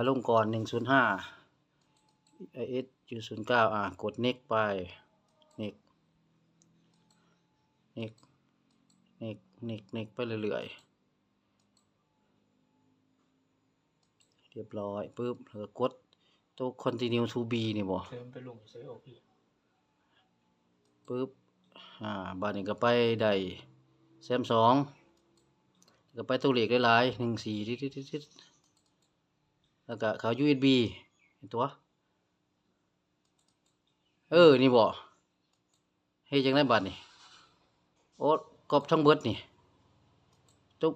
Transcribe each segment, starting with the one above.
ลงก่อน105 IS อยู่09กด next ไป next next next next next ไปเรื่อยๆเรียบร้อยปึ๊บแล้วก็กดตัว continue to be นี่บ่เติมไปลงใส่ออกพี่ปึ๊บบัดนี้ก็ไปได้แซม2ก็ไปตัวเลขหลายๆ14ทิดๆแล้วก็เข้า USB เห็นตัวนี่บ่เฮ็ดจังได๋บัดนี้โอ้กอบทั้งเบิดนี่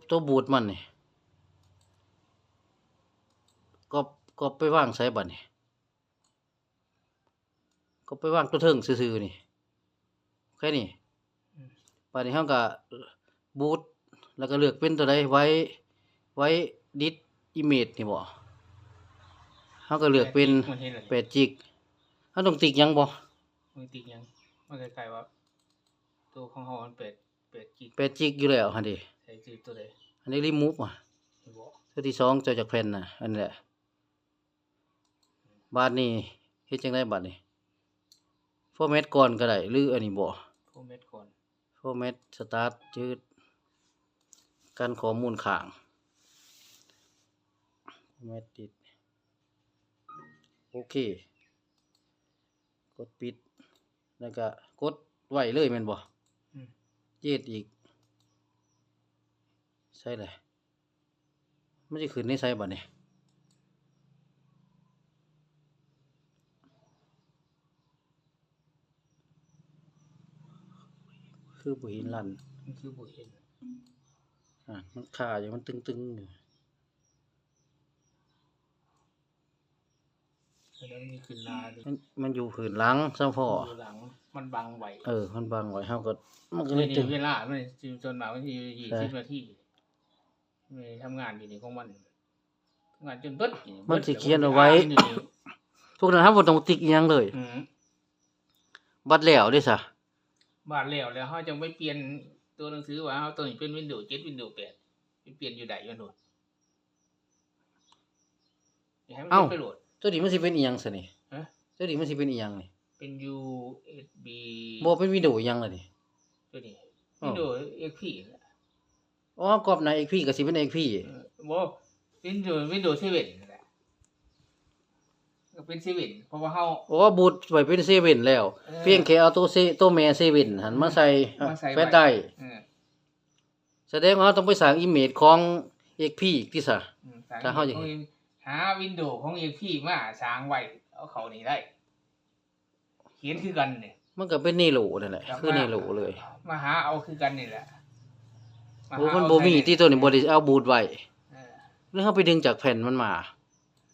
ตัวบูทมันนี่กอบไปวางไสบัดนี่ก็ไปวางตัวเทิงซื่อๆนี่แค่นี้บัดนี้เฮาก็บูทแล้วก็เลือกเป็นตัวใดไว้ดิสอิเมจนี่บ่เฮาก็เลือกเป็น8 จิกเฮาต้องติ๊กหยังบ่มึงติ๊กหยังมันคล้ายๆว่าตัวของเฮามัน8 จิก8 จิกอยู่แล้วหั่นดิใส่ชื่อตัวใดอันนี้รีมูฟตัวที่2เจ้าจากแผ่นน่ะอันนี้แหละบัดนี้เฮ็ดจังได๋บัดนี้ฟอร์แมตก่อนก็ได้หรืออันนี้บ่ฟอร์แมตก่อนฟอร์แมตสตาร์ทจืดกันข้อมูลข้างฟอร์แมตติดโอเคกดปิดแล้วก็กดไว้เลยแม่นบ่ยืดอีกใช่เลยมันสิขึ้นในไสบัดนี้คือบ่เห็นลั่นมันคือบ่เห็นมันคาอยู่มันตึงๆอยู่แล้วมันขึ้นหน้าดิมันอยู่ผืนหลังซั้งพ่ออยู่หลังมันบังไว้มันบังไว้เฮาก็มันก็เลยตึงเวลามันจนมาวันที่20 นาทีไม่ทำงานอยู่นี่ของมันทำงานจนเบิดมันสิเขียนเอาไว้พวกนั้นเฮาบ่ต้องติ๊กอีหยังเลยบัดแล้วเด้ซะบัดแล้วเฮาจังไปเปลี่ยนตัวหนังสือว่าเฮาตัวนี้เป็น Windows 7 Windows 8ไปเปลี่ยนอยู่ได้อยู่โน่นให้มันไปโหลดตัวนี้มันสิเป็นอีหยังซะนี่ตัวนี้มันสิเป็นอีหยังนี่เป็น USB บ่เป็นวิดีโออีหยังล่ะนี่ตัวนี้ Windows XP กรอบหน้า XP ก็สิเป็น XP บ่ Windows 7นั่นแหละก็เป็น7เพราะว่าเฮาบูตไว้เป็น7แล้วเพียงแค่เอาตัวแม่7หั่นมาใส่แฟลชได้แสดงว่าต้องไปสร้างอิเมจของ XP อีกติซะถ้าเฮาอยากหา Windows ของ XP มาสร้างไว้เอาเข้านี่ได้เขียนคือกันนี่มันก็เป็นเนโรนั่นแหละคือเนโรเลยมาหาเอาคือกันนี่แหละมันบ่มีที่ตัวนี้บ่ได้เอาบูตไว้หรือเฮาไปดึงจากแผ่นมันมา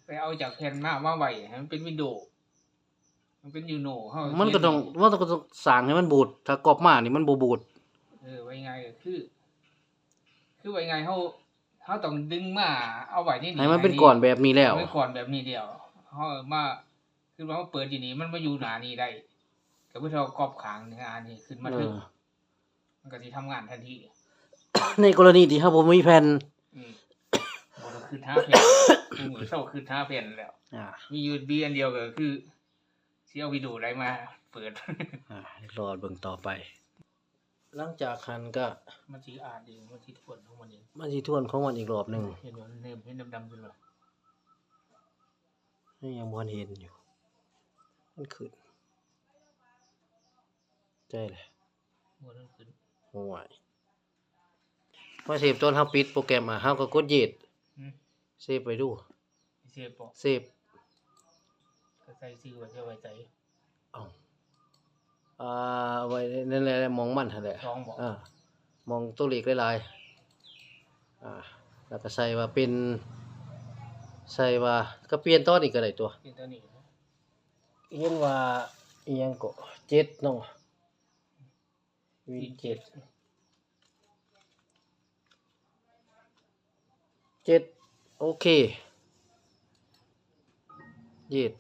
ไปเอาจากแผ่นมาไว้ให้มันเป็น Windows มันเป็น Uno เฮามันก็ต้องสร้างให้มันบูตถ้ากรอบมานี่มันบ่บูตไว้ไงก็คือไว้ไงเฮาต้องดึงมาเอาไว้นี่ให้มันเป็นก้อนแบบนี้แล้วเป็นก้อนแบบนี้เดียวเฮามาคือว่าเฮาเปิดอยู่นี่มันมาอยู่หน้านี้ได้ก็เพิ่นเอากรอบข้างนี่อันนี้ขึ้นมาถึงมันก็สิทำงานทันทีในกรณีที่เฮาบ่มีแผ่นบ่ต้องขึ้นหาแผ่นมือเซาขึ้นหาแผ่นแล้วมี USB อันเดียวก็คือสิเอาวิดีโอได้มาเปิดรอเบิ่งต่อไปหลังจากหันก็มันสิอ่านเองมันสิทวนของมันเองมันสิทวนของมันอีกรอบนึงเห็นว่าเนมเห็นดำๆขึ้นบ่ยังบ่เห็นอยู่มันขึ้นใช่เลยบ่ทันขึ้นโอ้ยพอเซฟตอนเฮาปิดโปรแกรมเฮาก็กดเย็ดเซฟไปดูเซฟบ่เซฟก็ใส่ชื่อไว้จะไว้ใจไว้นั่นแหละมองมันหั่นแหละมองตัวเลขหลายๆแล้วก็ใส่ว่าเป็นก็เปลี่ยนตอนนี้ก็ได้ตัวเปลี่ยนตอนนี้เห็นว่าอีหยังก็7เนาะWin 7โอเคเย็ด